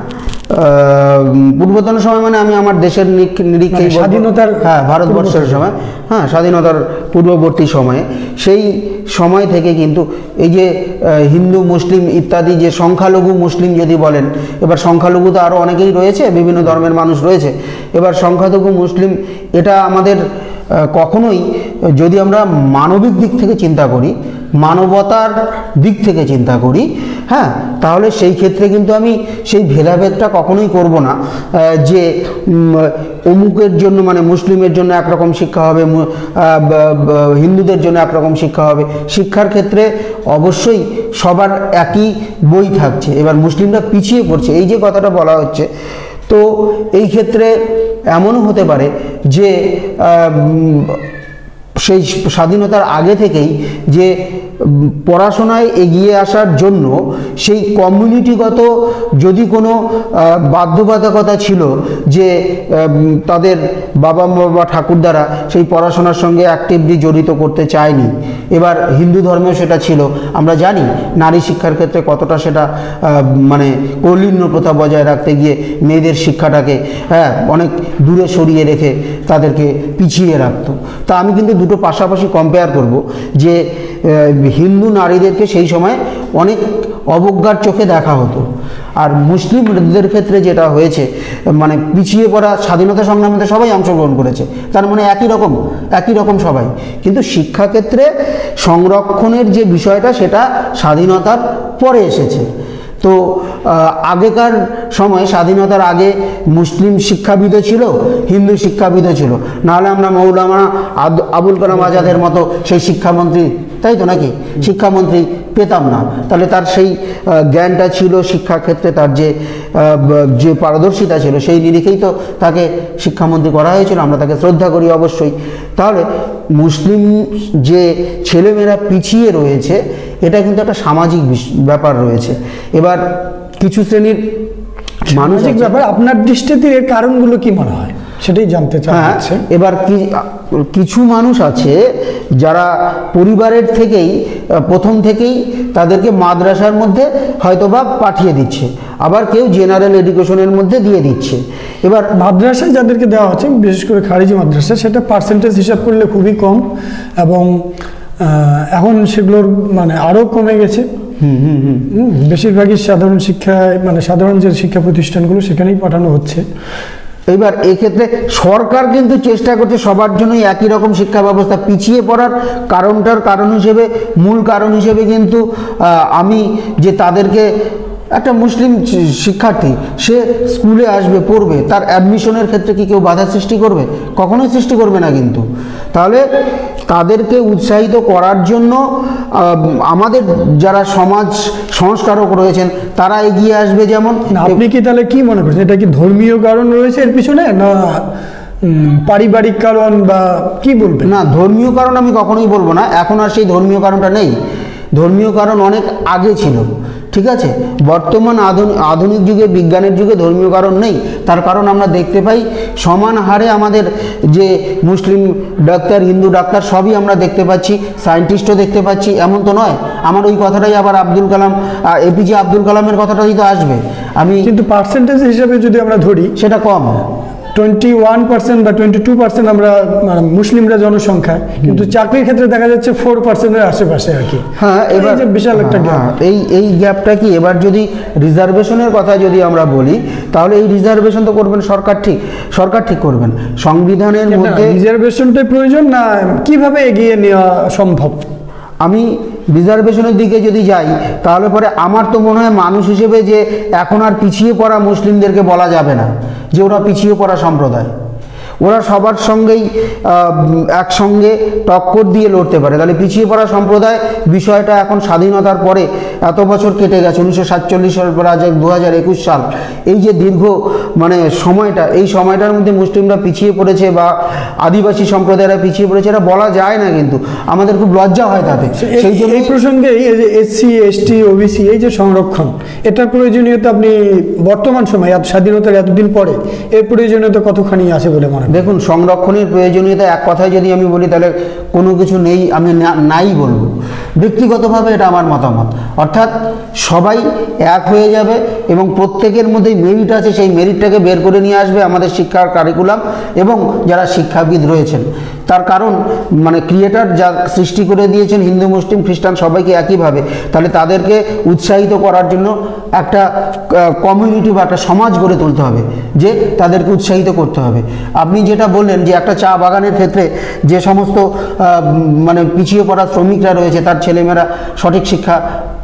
S2: পূর্বতন সময় মানে আমি আমার দেশের নিরিখে
S1: মানে স্বাধীনতার
S2: হ্যাঁ ভারতবর্ষের সময়, হ্যাঁ স্বাধীনতার পূর্ববর্তী সময়ে, সেই সময় থেকে কিন্তু এই যে হিন্দু মুসলিম ইত্যাদি যে সংখ্যালঘু মুসলিম যদি বলেন, এবার সংখ্যালঘু তো আরও অনেকেই রয়েছে, বিভিন্ন ধর্মের মানুষ রয়েছে, এবার সংখ্যালঘু মুসলিম এটা আমাদের কখনোই, যদি আমরা মানবিক দিক থেকে চিন্তা করি, মানবতার দিক থেকে চিন্তা করি, হ্যাঁ, তাহলে সেই ক্ষেত্রে কিন্তু আমি সেই ভেদাভেদটা কখনোই করব না যে অমুকের জন্য মানে মুসলিমের জন্য একরকম শিক্ষা হবে, হিন্দুদের জন্য একরকম শিক্ষা হবে। শিক্ষার ক্ষেত্রে অবশ্যই সবার একই বই থাকছে। এবার মুসলিমরা পিছিয়ে পড়ছে এই যে কথাটা বলা হচ্ছে, তো এই ক্ষেত্রে এমনও হতে পারে যে সেই স্বাধীনতার আগে থেকেই যে পড়াশোনায় এগিয়ে আসার জন্য সেই কমিউনিটিগত যদি কোনো বাধ্যবাধকতা ছিল যে তাদের বাবা মা বা ঠাকুরদারা সেই পড়াশোনার সঙ্গে অ্যাক্টিভলি জড়িত করতে চায়নি। এবার হিন্দু ধর্মেও সেটা ছিল, আমরা জানি নারী শিক্ষার ক্ষেত্রে কতটা সেটা মানে কৌলীন্য প্রথা বজায় রাখতে গিয়ে মেয়েদের শিক্ষাটাকে অনেক দূরে সরিয়ে রেখে তাদেরকে পিছিয়ে রাখতো। তা আমি কিন্তু দুটো পাশাপাশি কম্পেয়ার করব যে হিন্দু নারীদেরকে সেই সময় অনেক অবজ্ঞার চোখে দেখা হতো, আর মুসলিমদের ক্ষেত্রে যেটা হয়েছে মানে পিছিয়ে পড়া, স্বাধীনতা সংগ্রামে সবাই অংশগ্রহণ করেছে, তার মানে একই রকম সবাই, কিন্তু শিক্ষাক্ষেত্রে সংরক্ষণের যে বিষয়টা সেটা স্বাধীনতার পরে এসেছে। তো আগেকার সময় স্বাধীনতার আগে মুসলিম শিক্ষাবিদও ছিল, হিন্দু শিক্ষাবিদও ছিল, নাহলে আমরা মৌলানা আবুল কালাম আজাদের মতো সেই শিক্ষামন্ত্রী, তাই তো নাকি, শিক্ষামন্ত্রী পেতাম না। তাহলে তার সেই জ্ঞানটা ছিল শিক্ষাক্ষেত্রে, তার যে পারদর্শিতা ছিল সেই নিরিখেই তো তাকে শিক্ষামন্ত্রী করা হয়েছিল, আমরা তাকে শ্রদ্ধা করি অবশ্যই। তাহলে মুসলিম যে ছেলেমেয়েরা পিছিয়ে রয়েছে এটা কিন্তু একটা সামাজিক ব্যাপার রয়েছে। এবার কিছু শ্রেণীর
S1: মানসিক ব্যাপার, আপনার দৃষ্টিতে এর কারণগুলো কি মনে হয় সেটাই জানতে চাই।
S2: এবার কিছু মানুষ আছে যারা পরিবারের থেকেই প্রথম থেকেই তাদেরকে মাদ্রাসার মধ্যে হয়তোবা পাঠিয়ে দিচ্ছে, আবার কেউ জেনারেল এডুকেশনের মধ্যে দিয়ে দিচ্ছে। এবার
S1: মাদ্রাসায় যাদেরকে দেওয়া হচ্ছে, বিশেষ করে খারিজি মাদ্রাসা, সেটা পার্সেন্টেজ হিসাব করলে খুবই কম, এবং এখন সেগুলোর মানে আরও কমে গেছে। বেশিরভাগই সাধারণ শিক্ষায় মানে সাধারণ যে শিক্ষা প্রতিষ্ঠানগুলো সেখানেই পাঠানো হচ্ছে।
S2: এবার এক্ষেত্রে সরকার কিন্তু চেষ্টা করছে সবার জন্যই একই রকম শিক্ষা ব্যবস্থা। পিছিয়ে পড়ার মূল কারণ হিসেবে কিন্তু আমি যে তাদেরকে একটা মুসলিম শিক্ষার্থী সে স্কুলে আসবে, পড়বে, তার অ্যাডমিশনের ক্ষেত্রে কি কেউ বাধা সৃষ্টি করবে? কখনোই সৃষ্টি করবে না। কিন্তু তাহলে তাদেরকে উৎসাহিত করার জন্য আমাদের যারা সমাজ সংস্কারক রয়েছেন তারা এগিয়ে আসবে। যেমন
S1: আপনি কি তাহলে কি মনে করছেন, এটা কি ধর্মীয় কারণ রয়েছে এর পিছনে, না পারিবারিক কারণ, বা কি বলবেন?
S2: না, ধর্মীয় কারণ আমি কখনোই বলবো না, এখন আর সেই ধর্মীয় কারণটা নেই। ধর্মীয় কারণ অনেক আগে ছিল, ঠিক আছে। বর্তমান আধুনিক যুগে, বিজ্ঞানের যুগে ধর্মীয় কারণ নেই। তার কারণ আমরা দেখতে পাই সমান হারে আমাদের যে মুসলিম ডাক্তার, হিন্দু ডাক্তার সবই আমরা দেখতে পাচ্ছি, সায়েন্টিস্টও দেখতে পাচ্ছি। এমন তো নয়, আমার ওই কথাটাই আবার আব্দুল কালাম, এপিজে আব্দুল কালামের কথাটাই তো আসবে। আমি
S1: কিন্তু পার্সেন্টেজ হিসেবে যদি আমরা ধরি সেটা কম, 21% বা 22% আমরা মুসলিমরা জনসংখ্যা, কিন্তু চাকরির ক্ষেত্রে দেখা যাচ্ছে 4%-এর আশেপাশে আর কি।
S2: হ্যাঁ, এবার
S1: বিশাল একটা গ্যাপ।
S2: এই গ্যাপটা কি, এবার যদি রিজার্ভেশনের কথা যদি আমরা বলি, তাহলে এই রিজার্ভেশন তো করবেন সরকার ঠিক করবেন। সংবিধানের মধ্যে
S1: রিজার্ভেশনটাই প্রয়োজন, না কিভাবে এগিয়ে নেওয়া সম্ভব?
S2: আমি রিজার্ভেশনের দিকে যদি যাই তাহলে পরে আমার তো মনে হয় মানুষ হিসেবে যে এখন আর পিছিয়ে পড়া মুসলিমদেরকে বলা যাবে না যে ওরা পিছিয়ে পড়া সম্প্রদায়। ওরা সবার সঙ্গেই একসঙ্গে টক্কর দিয়ে লড়তে পারে। তাহলে পিছিয়ে পড়া সম্প্রদায় বিষয়টা এখন স্বাধীনতার পরে এত বছর কেটে গেছে, 1947 সাল পর আজ 2021 সাল, এই যে দীর্ঘ মানে সময়টা, এই সময়টার মধ্যে মুসলিমরা পিছিয়ে পড়েছে বা আদিবাসী সম্প্রদায়রা পিছিয়ে পড়েছে, এটা বলা যায় না। কিন্তু আমাদের খুব লজ্জা হয় তাতে।
S1: সেই জন্য এই প্রসঙ্গে এই যে এসসি, এসটি, ওবিসি এই যে সংরক্ষণ, এটার প্রয়োজনীয়তা আপনি বর্তমান সময়ে স্বাধীনতার এতদিন পরে এর প্রয়োজনীয়তা কতখানি আছে বলে মনে হয়? পারবে।
S2: দেখুন, সংরক্ষণের প্রয়োজনীয়তা এক কথায় যদি আমি বলি তাহলে কোনো কিছু নেই, আমি নাই বলবো। ব্যক্তিগতভাবে এটা আমার মতামত, অর্থাৎ সবাই এক হয়ে যাবে এবং প্রত্যেকের মধ্যে মেরিট আছে, সেই মেরিটটাকে বের করে নিয়ে আসবে আমাদের শিক্ষার কারিকুলাম এবং যারা শিক্ষাবিদ রয়েছেন। তার কারণ মানে ক্রিয়েটার যা সৃষ্টি করে দিয়েছেন হিন্দু, মুসলিম, খ্রিস্টান সবাইকে একইভাবে, তাহলে তাদেরকে উৎসাহিত করার জন্য একটা কমিউনিটি বা একটা সমাজ গড়ে তুলতে হবে, যে তাদেরকে উৎসাহিত করতে হবে। আপনি যেটা বললেন যে একটা চা বাগানের ক্ষেত্রে যে সমস্ত মানে পিছিয়ে পড়া শ্রমিকরা রয়েছে, তার ছেলেমেয়েরা সঠিক শিক্ষা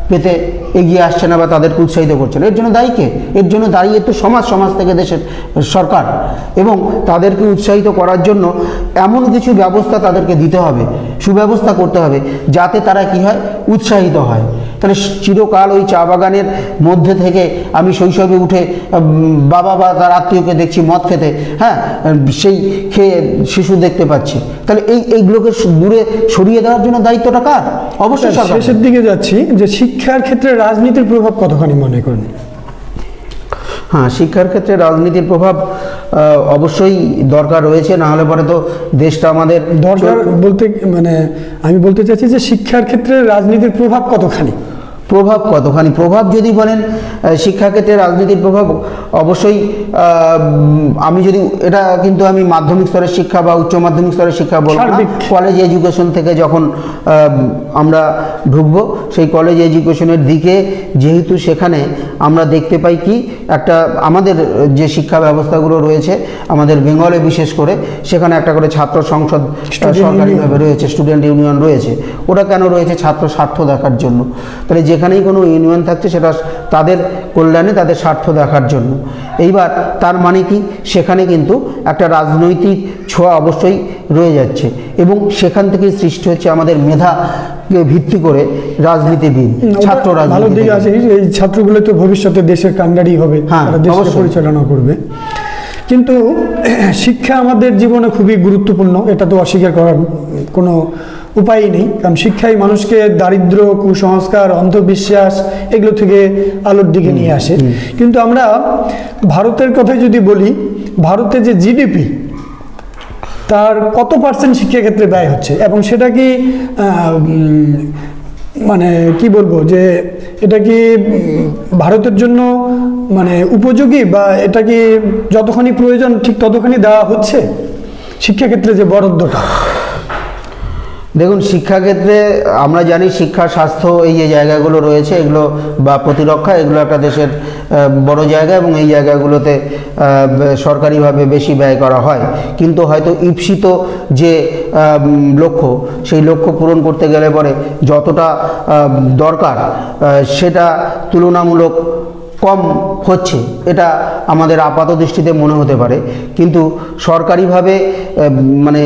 S2: পেতে এগিয়ে আসছে না বা তাদেরকে উৎসাহিত করছে না, এর জন্য দায়ী কে? এর জন্য দাঁড়িয়ে তো সমাজ থেকে দেশের সরকার, এবং তাদেরকে উৎসাহিত করার জন্য এমন কিছু ব্যবস্থা তাদেরকে দিতে হবে, সুব্যবস্থা করতে হবে, যাতে তারা কি হয়, উৎসাহিত হয়। তাহলে চিরকাল ওই চা বাগানের মধ্যে থেকে আমি শৈশবে উঠে বাবা বা তার আত্মীয়কে দেখছি মদ খেতে, হ্যাঁ, সেই খেয়ে শিশু দেখতে পাচ্ছি, তাহলে এইগুলোকে দূরে সরিয়ে দেওয়ার জন্য দায়িত্বটা কার? অবশ্যই সরকার।
S1: শেষের দিকে যাচ্ছি, যে শিক্ষার ক্ষেত্রে রাজনীতির প্রভাব কতখানি মনে করেন?
S2: হ্যাঁ, শিক্ষার ক্ষেত্রে রাজনীতির প্রভাব অবশ্যই দরকার রয়েছে, না হলে পরে তো দেশটা আমাদের
S1: দরকার বলতে মানে আমি বলতে চাচ্ছি যে শিক্ষার ক্ষেত্রে রাজনীতির প্রভাব কতখানি?
S2: প্রভাব যদি বলেন শিক্ষাক্ষেত্রে রাজনীতির প্রভাব অবশ্যই, আমি যদি এটা কিন্তু আমি মাধ্যমিক স্তরের শিক্ষা বা উচ্চ মাধ্যমিক স্তরের শিক্ষা বলবো না, কলেজ এডুকেশন থেকে যখন আমরা ঢুকবো, সেই কলেজ এডুকেশনের দিকে যেহেতু সেখানে আমরা দেখতে পাই কি একটা আমাদের যে শিক্ষা ব্যবস্থাগুলো রয়েছে আমাদের বেঙ্গলে বিশেষ করে, সেখানে একটা করে ছাত্র সংসদ সরকারিভাবে রয়েছে, স্টুডেন্ট ইউনিয়ন রয়েছে। ওটা কেন রয়েছে? ছাত্র স্বার্থ দেখার জন্য। তাহলে যেখানেই কোনো ইউনিয়ন থাকছে সেটা তাদের কল্যাণে, তাদের স্বার্থ দেখার জন্য। এইবার তার মানে কি, সেখানে কিন্তু একটা রাজনৈতিক ছোঁয়া অবশ্যই রয়ে যাচ্ছে, এবং সেখান থেকেই সৃষ্টি হচ্ছে আমাদের মেধাকে ভিত্তি করে রাজনীতিবিদ, ছাত্র রাজনীতি।
S1: এই ছাত্রগুলো তো ভবিষ্যতে দেশের কাণ্ডারি হবে, তারা দেশকে পরিচালনা করবে। কিন্তু শিক্ষা আমাদের জীবনে খুবই গুরুত্বপূর্ণ, এটা তো অস্বীকার করার কোনো উপায়ই নেই, কারণ শিক্ষাই মানুষকে দারিদ্র, কুসংস্কার, অন্ধবিশ্বাস এগুলো থেকে আলোর দিকে নিয়ে আসে। কিন্তু আমরা ভারতের কথাই যদি বলি, ভারতে যে জিডিপি, তার কত পার্সেন্ট শিক্ষাক্ষেত্রে ব্যয় হচ্ছে, এবং সেটা কি মানে কি বলবো, যে এটা কি ভারতের জন্য মানে উপযোগী, বা এটা কি যতখানি প্রয়োজন ঠিক ততখানি দেওয়া হচ্ছে শিক্ষাক্ষেত্রে যে বরাদ্দটা?
S2: দেখুন, শিক্ষাক্ষেত্রে আমরা জানি শিক্ষা, স্বাস্থ্য, এই যে জায়গাগুলো রয়েছে এগুলো বা প্রতিরক্ষা, এগুলো একটা দেশের বড় জায়গা, এবং এই জায়গাগুলোতে সরকারিভাবে বেশি ব্যয় করা হয়। কিন্তু হয়তো ঈপ্সিত যে লক্ষ্য, সেই লক্ষ্য পূরণ করতে গেলে পরে যতটা দরকার সেটা তুলনামূলক কম হচ্ছে, এটা আমাদের আপাত দৃষ্টিতে মনে হতে পারে। কিন্তু সরকারিভাবে মানে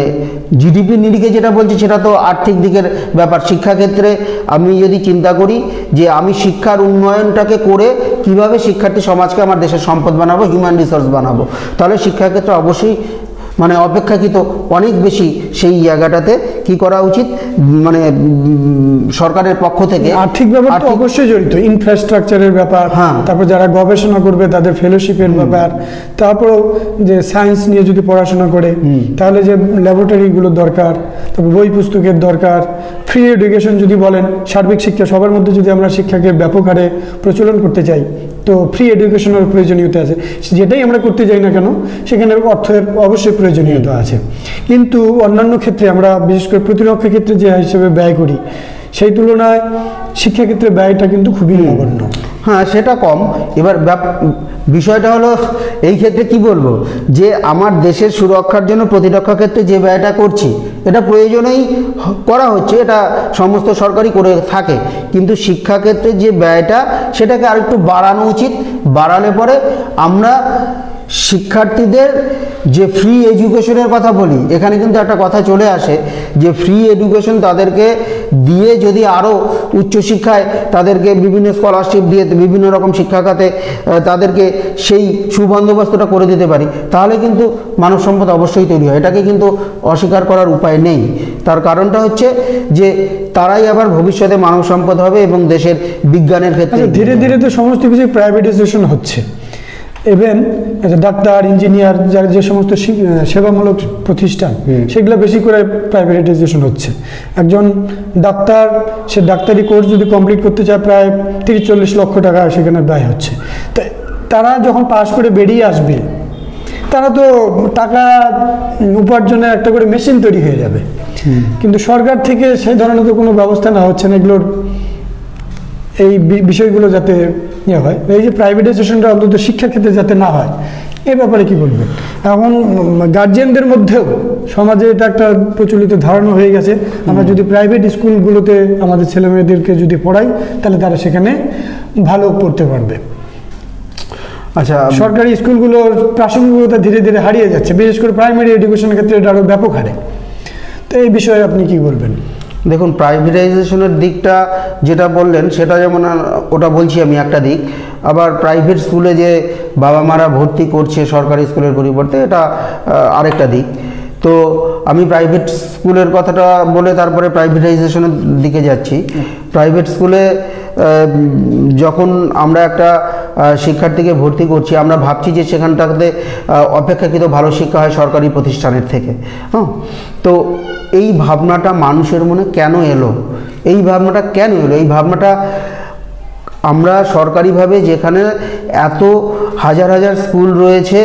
S2: জিডিপি নিরিখে যেটা বলছি সেটা তো আর্থিক দিকের ব্যাপার। শিক্ষাক্ষেত্রে আমি যদি চিন্তা করি যে আমি শিক্ষার উন্নয়নটাকে করে কিভাবে শিক্ষার্থী সমাজকে আমার দেশের সম্পদ বানাবো, হিউম্যান রিসোর্স বানাবো, তাহলে শিক্ষাক্ষেত্রে অবশ্যই মানে অপেক্ষাকৃত অনেক বেশি সেই জায়গাটাতে কি করা উচিত, মানে সরকারের পক্ষ থেকে
S1: আর্থিক ব্যাপার তো অবশ্যই জড়িত, ইনফ্রাস্ট্রাকচারের ব্যাপার, তারপর যারা গবেষণা করবে তাদের ফেলোশিপের ব্যাপার, তারপরেও যে সায়েন্স নিয়ে যদি পড়াশোনা করে তাহলে যে ল্যাবরেটরিগুলোর দরকার, তারপর বই পুস্তকের দরকার, ফ্রি এডুকেশন যদি বলেন, সার্বিক শিক্ষা সবার মধ্যে যদি আমরা শিক্ষাকে ব্যাপক হারে প্রচলন করতে চাই, তো ফ্রি এডুকেশনের প্রয়োজনীয়তা আছে। যেটাই আমরা করতে যাই না কেন সেখানে অর্থের অবশ্যই প্রয়োজনীয়তা আছে। কিন্তু অন্যান্য ক্ষেত্রে আমরা বিশেষ করে প্রতিরক্ষা ক্ষেত্রে যে হিসেবে ব্যয় করি, সেই তুলনায় শিক্ষাক্ষেত্রে ব্যয়টা কিন্তু খুবই নগণ্য।
S2: হ্যাঁ, সেটা কম। এবার বিষয়টা হলো এই ক্ষেত্রে কি বলবো, যে আমার দেশের সুরক্ষার জন্য প্রতিরক্ষা ক্ষেত্রে যে ব্যয়টা করছি এটা প্রয়োজনেই করা হচ্ছে, এটা সমস্ত সরকারই করে থাকে। কিন্তু শিক্ষাক্ষেত্রে যে ব্যয়টা সেটাকে আরেকটু বাড়ানো উচিত। বাড়ালে পরে আমরা শিক্ষার্থীদের যে ফ্রি এডুকেশনের কথা বলি, এখানে কিন্তু একটা কথা চলে আসে যে ফ্রি এডুকেশন তাদেরকে দিয়ে যদি আরও উচ্চশিক্ষায় তাদেরকে বিভিন্ন স্কলারশিপ দিয়ে বিভিন্ন রকম শিক্ষাখাতে তাদেরকে সেই সুবন্দোবস্তটা করে দিতে পারি, তাহলে কিন্তু মানব সম্পদ অবশ্যই তৈরি হয়। এটাকে কিন্তু অস্বীকার করার উপায় নেই। তার কারণটা হচ্ছে যে তারাই আবার ভবিষ্যতে মানব সম্পদ হবে এবং দেশের বিজ্ঞানের ক্ষেত্রে
S1: ধীরে ধীরে তো সমস্ত কিছু প্রাইভেটাইজেশন হচ্ছে। ইভেন ডাক্তার, ইঞ্জিনিয়ার, যারা যে সমস্ত সেবামূলক প্রতিষ্ঠান, সেগুলো বেশি করে প্রাইভেটাইজেশন হচ্ছে। একজন ডাক্তার, সে ডাক্তারি কোর্স যদি কমপ্লিট করতে চায়, প্রায় 30-40 লক্ষ টাকা সেখানে ব্যয় হচ্ছে। তারা যখন পাশ করে বেরিয়ে আসবে, তারা তো টাকা উপার্জনের একটা করে মেশিন তৈরি হয়ে যাবে। কিন্তু সরকার থেকে সেই ধরনের তো কোনো ব্যবস্থা না হচ্ছে না এগুলোর, এই বিষয়গুলো যাতে ইয়ে হয়, এই যে প্রাইভেটাইজেশনটা অন্তত শিক্ষার ক্ষেত্রে যাতে না হয়, এ ব্যাপারে কি বলবেন? এখন গার্জিয়ানদের মধ্যেও সমাজে এটা একটা প্রচলিত ধারণা হয়ে গেছে, আমরা যদি প্রাইভেট স্কুলগুলোতে আমাদের ছেলে মেয়েদেরকে যদি পড়াই, তাহলে তারা সেখানে ভালো পড়তে পারবে।
S2: আচ্ছা,
S1: সরকারি স্কুলগুলোর প্রাসঙ্গিকতা ধীরে ধীরে হারিয়ে যাচ্ছে, বিশেষ করে প্রাইমারি এডুকেশনের ক্ষেত্রে এটা আরও ব্যাপক হারে। তো এই বিষয়ে আপনি কি বলবেন?
S2: দেখুন, প্রাইভেটাইজেশনের দিকটা যেটা বললেন সেটা যেমন, ওটা বলছি আমি একটা দিক, আবার প্রাইভেট স্কুলে যে বাবা মারা ভর্তি করছে সরকারি স্কুলের পরিবর্তে, এটা আরেকটা দিক। তো আমি প্রাইভেট স্কুলের কথাটা বলে তারপরে প্রাইভেটাইজেশনের দিকে যাচ্ছি। প্রাইভেট স্কুলে যখন আমরা একটা শিক্ষার্থীকে ভর্তি করছি, আমরা ভাবছি যে সেখানটাতে অপেক্ষাকৃত ভালো শিক্ষা হয় সরকারি প্রতিষ্ঠানের থেকে। হ্যাঁ, তো এই ভাবনাটা মানুষের মনে কেন এলো? এই ভাবনাটা কেন এলো? এই ভাবনাটা আমরা সরকারিভাবে, যেখানে এত হাজার হাজার স্কুল রয়েছে,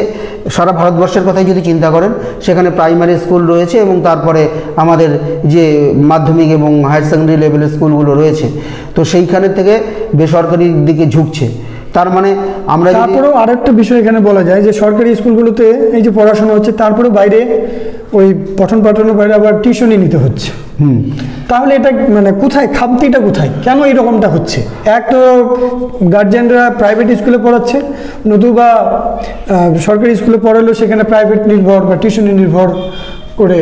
S2: সারা ভারতবর্ষের কথাই যদি চিন্তা করেন, সেখানে প্রাইমারি স্কুল রয়েছে এবং তারপরে আমাদের যে মাধ্যমিক এবং হায়ার সেকেন্ডারি লেভেলের স্কুলগুলো রয়েছে, তো সেইখানের থেকে বেসরকারির দিকে ঝুঁকছে। তার মানে আমরা
S1: তারপরেও আরেকটা বিষয় এখানে বলা যায় যে সরকারি স্কুলগুলোতে এই যে পড়াশোনা হচ্ছে, তারপরেও বাইরে ওই পঠন পাঠনের বাইরে আবার টিউশনই নিতে হচ্ছে। তাহলে এটা মানে কোথায় খামতিটা, কোথায়, কেন এরকমটা হচ্ছে? এক তো গার্জিয়ানরা প্রাইভেট স্কুলে পড়াচ্ছে, নতুবা সরকারি স্কুলে পড়ালেও সেখানে প্রাইভেট নির্ভর বা টিউশনি নির্ভর করে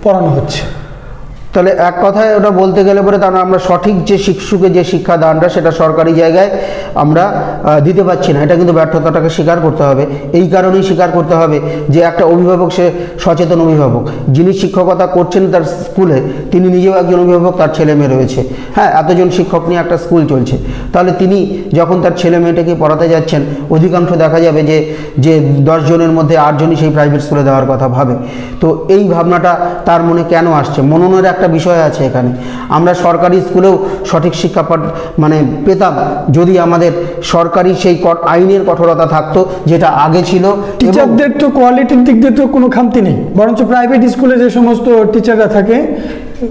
S1: পড়ানো হচ্ছে।
S2: তাহলে এক কথায় ওটা বলতে গেলে পরে, তার আমরা সঠিক যে শিশুকে যে শিক্ষাদানটা সেটা সরকারি জায়গায় আমরা দিতে পারছি না। এটা কিন্তু ব্যর্থতাটাকে স্বীকার করতে হবে। এই কারণেই স্বীকার করতে হবে যে একটা অভিভাবক, সে সচেতন অভিভাবক, যিনি শিক্ষকতা করছেন তার স্কুলে, তিনি নিজেও একজন অভিভাবক, তার ছেলে মেয়ে রয়েছে। হ্যাঁ, এতজন শিক্ষক নিয়ে একটা স্কুল চলছে, তাহলে তিনি যখন তার ছেলে মেয়েটাকে পড়াতে যাচ্ছেন, অধিকাংশ দেখা যাবে যে 10 জনের মধ্যে 8 জনই সেই প্রাইভেট স্কুলে দেওয়ার কথা ভাবে। তো এই ভাবনাটা তার মনে কেন আসছে? মননের একটা বিষয় আছে এখানে। আমরা সরকারি স্কুলেও সঠিক শিক্ষা মানে পেতাম যদি আমাদের সরকারি সেই আইনের কঠোরতা থাকতো, যেটা আগে ছিল।
S1: টিচারদের তো কোয়ালিটির দিক দিয়ে তো কোনো খামতি নেই, বরঞ্চ প্রাইভেট স্কুলে যে সমস্ত টিচাররা থাকে,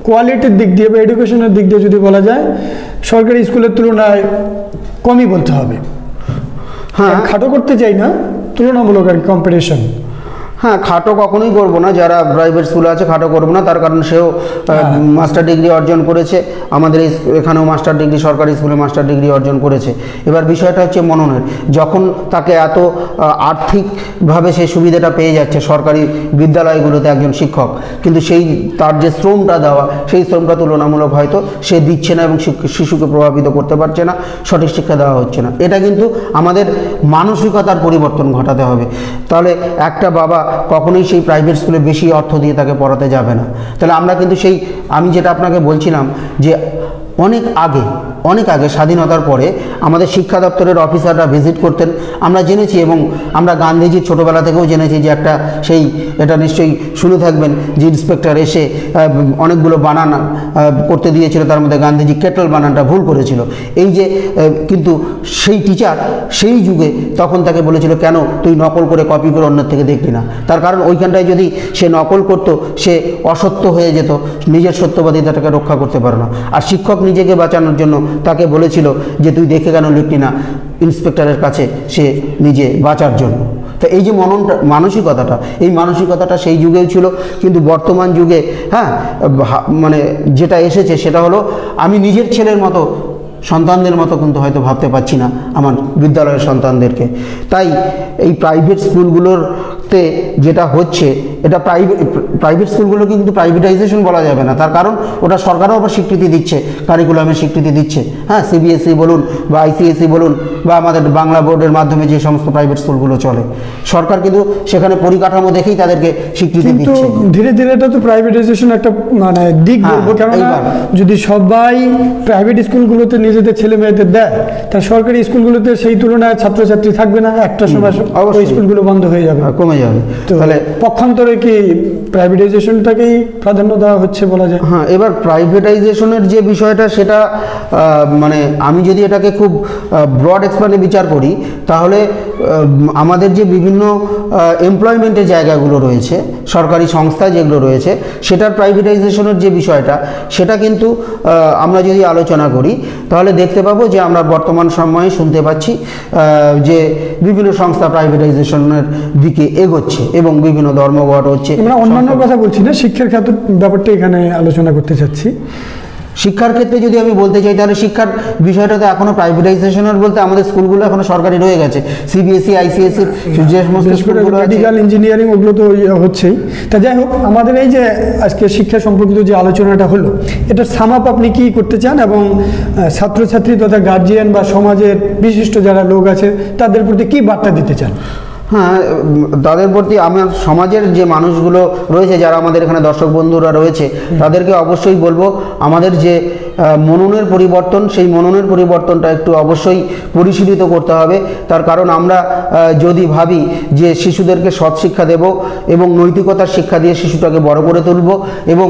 S1: কোয়ালিটির দিক দিয়ে বা এডুকেশনের দিক দিয়ে যদি বলা যায়, সরকারি স্কুলের তুলনায় কমই বলতে হবে। হ্যাঁ, খাটো করতে চাই না, তুলনামূলক আর কম্পারিশন।
S2: হ্যাঁ, খাটো কখনোই করবো না, যারা প্রাইভেট স্কুলে আছে খাটো করবো না, তার কারণ সেও মাস্টার ডিগ্রি অর্জন করেছে। আমাদের এখানেও মাস্টার ডিগ্রি, সরকারি স্কুলে মাস্টার ডিগ্রি অর্জন করেছে। এবার বিষয়টা হচ্ছে মননের, যখন তাকে এত আর্থিকভাবে সেই সুবিধাটা পেয়ে যাচ্ছে সরকারি বিদ্যালয়গুলোতে একজন শিক্ষক, কিন্তু সেই তার যে শ্রমটা দেওয়া, সেই শ্রমটা তুলনামূলক হয়তো সে দিচ্ছে না এবং শিশুকে প্রভাবিত করতে পারছে না, সঠিক শিক্ষা দেওয়া হচ্ছে না। এটা কিন্তু আমাদের মানসিকতার পরিবর্তন ঘটাতে হবে। তাহলে একটা বাবা কখনোই সেই প্রাইভেট স্কুলে বেশি অর্থ দিয়ে তাকে পড়াতে যাবে না। তাহলে আমরা কিন্তু সেই, আমি যেটা আপনাকে বলছিলাম যে অনেক আগে স্বাধীনতার পরে আমাদের শিক্ষা দপ্তরের অফিসাররা ভিজিট করতেন, আমরা জেনেছি। এবং আমরা গান্ধীজির ছোটোবেলা থেকেও জেনেছি যে একটা সেই, এটা নিশ্চয়ই শুনে থাকবেন, যে ইন্সপেক্টর এসে অনেকগুলো বানান করতে দিয়েছিল, তার মধ্যে গান্ধীজি কেটল বানানটা ভুল করেছিল। এই যে কিন্তু সেই টিচার সেই যুগে তখন তাকে বলেছিল, কেন তুই নকল করে কপি করে অন্যের থেকে দেখলি না? তার কারণ ওইখানটায় যদি সে নকল করতো, সে অসত্য হয়ে যেত, নিজের সত্যবাদিতাটাকে রক্ষা করতে পারে না। আর শিক্ষক নিজেকে বাঁচানোর জন্য তাকে বলেছিল যে তুই দেখে কেন লিখলি না, ইন্সপেক্টরের কাছে সে নিজে বাঁচার জন্য। তো এই যে মানসিকতাটা, এই মানসিকতাটা সেই যুগেও ছিল, কিন্তু বর্তমান যুগে হ্যাঁ মানে যেটা এসেছে সেটা হলো, আমি নিজের ছেলের মতো, সন্তানদের মতো কিন্তু হয়তো ভাবতে পারছি না আমার বিদ্যালয়ের সন্তানদেরকে। তাই এই প্রাইভেট স্কুলগুলোতে যেটা হচ্ছে, এটা প্রাইভেট স্কুলগুলো কিন্তু প্রাইভেটাইজেশন বলা যাবে না, তার কারণ ওটা সরকারও আবার স্বীকৃতি দিচ্ছে, কারিকুলামের স্বীকৃতি দিচ্ছে। হ্যাঁ, সিবিএসই বলুন বা আইসিএসই বলুন বা আমাদের বাংলা বোর্ডের মাধ্যমে যে সমস্ত প্রাইভেট স্কুলগুলো চলে, সরকার কিন্তু সেখানে পরিকাঠামো দেখেই তাদেরকে স্বীকৃতি
S1: কিন্তু
S2: দিচ্ছে।
S1: ধীরে ধীরে এটা তো প্রাইভেটাইজেশন একটা মানে দিক বলবো, কেননা যদি সবাই প্রাইভেট স্কুলগুলোতে নিজেদের ছেলে মেয়েদের দেয়, তার সরকারি স্কুলগুলোতে সেই তুলনায় ছাত্রছাত্রী থাকবে না, একটা সময় ওই স্কুলগুলো বন্ধ হয়ে যাবে,
S2: কমে যাবে।
S1: তাহলে পক্ষান্তরে কি প্রাইভেটাইজেশনটাকেই প্রাধান্য দেওয়া হচ্ছে বলা যায়।
S2: হ্যাঁ, এবার প্রাইভেটাইজেশনের যে বিষয়টা সেটা মানে আমি যদি এটাকে খুব ব্রড এক্সপ্যান্ডে বিচার করি, তাহলে আমাদের যে বিভিন্ন এমপ্লয়মেন্টের জায়গাগুলো রয়েছে, সরকারি সংস্থা যেগুলো রয়েছে, সেটার প্রাইভেটাইজেশনের যে বিষয়টা, সেটা কিন্তু আমরা যদি আলোচনা করি তাহলে দেখতে পাবো যে আমরা বর্তমান সময়ে শুনতে পাচ্ছি যে বিভিন্ন সংস্থা প্রাইভেটাইজেশনের দিকে এগোচ্ছে এবং বিভিন্ন ধর্মঘট হচ্ছে।
S1: আমরা অন্যান্য কথা বলছি না, শিক্ষার ক্ষেত্রে ব্যাপারটা এখানে আলোচনা করতে চাচ্ছি।
S2: শিক্ষার ক্ষেত্রে যদি আমি বলতে চাই, তাহলে শিক্ষার বিষয়টাতে এখনো প্রাইভেটাইজেশনের বলতে আমাদের স্কুলগুলো এখনো সরকারি রয়ে গেছে। সিবিএসই, আইসিএসই যে সমস্ত স্কুলগুলো,
S1: মেডিকেল ইঞ্জিনিয়ারিং ওগুলো তো হচ্ছেই। তা যাই হোক, আমাদের এই যে আজকে শিক্ষা সম্পর্কিত যে আলোচনাটা হলো, এটা সাম আপ আপনি কি করতে চান এবং ছাত্রছাত্রী তথা গার্জিয়ান বা সমাজের বিশিষ্ট যারা লোক আছে তাদের প্রতি কি বার্তা দিতে চান?
S2: হ্যাঁ, তাদের প্রতি আমার সমাজের যে মানুষগুলো রয়েছে, যারা আমাদের এখানে দর্শক বন্ধুরা রয়েছে, তাদেরকে অবশ্যই বলবো আমাদের যে মননের পরিবর্তন, সেই মননের পরিবর্তনটা একটু অবশ্যই পরিশীলিত করতে হবে। তার কারণ আমরা যদি ভাবি যে শিশুদেরকে সৎ শিক্ষা দেব এবং নৈতিকতার শিক্ষা দিয়ে শিশুটাকে বড় করে তুলব এবং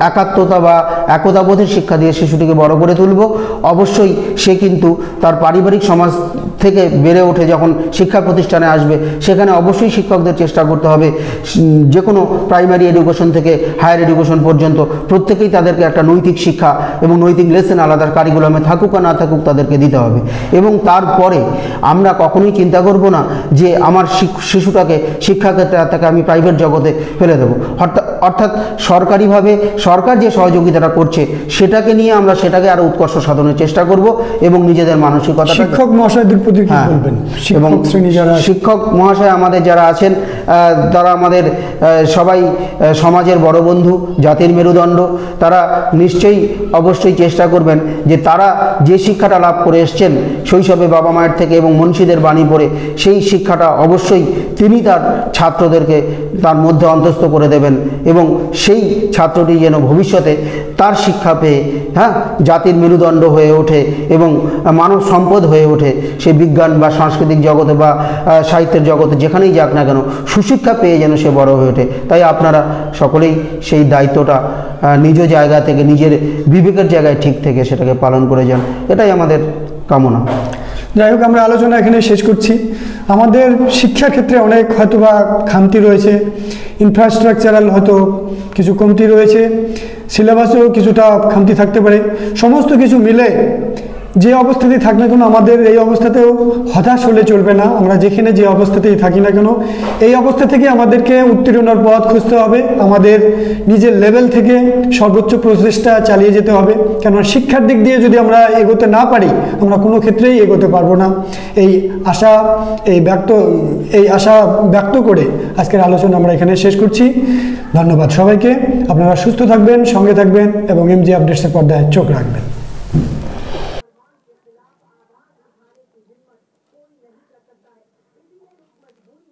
S2: একাত্মতা বা একতাবোধের শিক্ষা দিয়ে শিশুটিকে বড় করে তুলব, অবশ্যই সে কিন্তু তার পারিবারিক সমাজ থেকে বেড়ে ওঠে যখন শিক্ষা প্রতিষ্ঠানে আসবে, সেখানে অবশ্যই শিক্ষকদের চেষ্টা করতে হবে যে কোনো প্রাইমারি এডুকেশন থেকে হায়ার এডুকেশন পর্যন্ত প্রত্যেকেই তাদেরকে একটা নৈতিক শিক্ষা এবং নৈতিক লেসেন আলাদা কারিকুলামে থাকুক আর না থাকুক তাদেরকে দিতে হবে। এবং তারপরে আমরা কখনোই চিন্তা করব না যে আমার শিশুটাকে শিক্ষাক্ষেত্রে তাকে আমি প্রাইভেট জগতে ফেলে দেবো। অর্থাৎ সরকারিভাবে সরকার যে সহযোগিতাটা করছে সেটাকে নিয়ে আমরা সেটাকে আরও উৎকর্ষ সাধনের চেষ্টা করব এবং নিজেদের মানসিকতা,
S1: শিক্ষক মহাশয়দের প্রতি কি বলবেন?
S2: এবং শিক্ষক মহাশয় আমাদের যারা আছেন তারা আমাদের সবাই সমাজের বড় বন্ধু, জাতির মেরুদণ্ড। তারা নিশ্চয়ই অবশ্যই চেষ্টা করবেন যে তারা যে শিক্ষাটা লাভ করে এসছেন শৈশবে বাবা মায়ের থেকে এবং মনীষীদের বাণী পড়ে, সেই শিক্ষাটা অবশ্যই তিনি তার ছাত্রদেরকে তার মধ্যে অন্তস্থ করে দেবেন এবং সেই ছাত্রটি যেন ভবিষ্যতে তার শিক্ষা পেয়ে জাতির মেরুদণ্ড হয়ে ওঠে এবং মানব সম্পদ হয়ে ওঠে। সে বিজ্ঞান বা সাংস্কৃতিক জগতে বা সাহিত্যের জগতে যেখানেই যাক না কেন, সুশিক্ষা পেয়ে যেন সে বড় হয়ে ওঠে। তাই আপনারা সকলেই সেই দায়িত্বটা নিজ জায়গা থেকে, নিজের বিবেকের জায়গায় ঠিক থেকে সেটাকে পালন করে যান, এটাই আমাদের কামনা।
S1: যাই হোক, আমরা আলোচনা এখানে শেষ করছি। আমাদের শিক্ষা ক্ষেত্রে অনেক হয়তোবা খামতি রয়েছে, ইনফ্রাস্ট্রাকচারাল হয়তো কিছু কমতি রয়েছে, সিলেবাসেও কিছুটা খামতি থাকতে পারে। সমস্ত কিছু মিলে যে অবস্থাতেই থাক না কেন, আমাদের এই অবস্থাতেও হতাশ হলে চলবে না। আমরা যেখানে যে অবস্থাতেই থাকি না কেন, এই অবস্থা থেকে আমাদেরকে উত্তীর্ণের পথ খুঁজতে হবে। আমাদের নিজের লেভেল থেকে সর্বোচ্চ প্রচেষ্টা চালিয়ে যেতে হবে, কেননা শিক্ষার দিক দিয়ে যদি আমরা এগোতে না পারি, আমরা কোনো ক্ষেত্রেই এগোতে পারবো না। এই আশা ব্যক্ত করে আজকের আলোচনা আমরা এখানে শেষ করছি। ধন্যবাদ সবাইকে। আপনারা সুস্থ থাকবেন, সঙ্গে থাকবেন এবং এমজি আপডেটসের পর্দায় চোখ রাখবেন।
S3: कोई नहीं कर सकता है, इसीलिए लोग मजबूर